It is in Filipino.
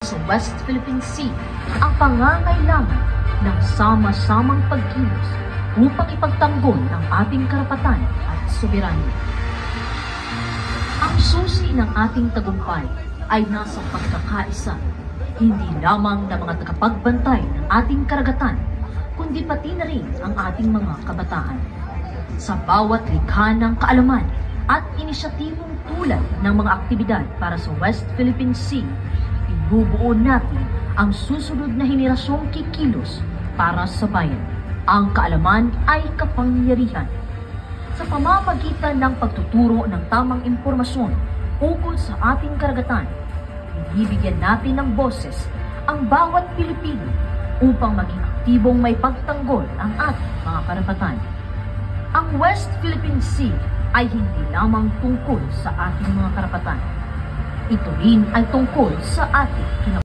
sa West Philippine Sea ang pangangailangan ng sama-samang pagkilos upang ipagtanggol ang ating karapatan at soberanya. Ang susi ng ating tagumpay ay nasa pagkakaisa, hindi lamang ng mga tagapagbantay ng ating karagatan, kundi pati na rin ang ating mga kabataan. Sa bawat likha ng kaalaman at inisyatibong tulad ng mga aktibidad para sa West Philippine Sea, binubuo natin ang susunod na henerasyong kikilos para sa bayan. Ang kaalaman ay kapangyarihan. Sa pamamagitan ng pagtuturo ng tamang impormasyon ukol sa ating karagatan, ibibigyan natin ng boses ang bawat Pilipino upang maging aktibong may pagtanggol ang ating mga karapatan. Ang West Philippine Sea ay hindi lamang tungkol sa ating mga karapatan. Ito rin ay tungkol sa ating kinabukasan.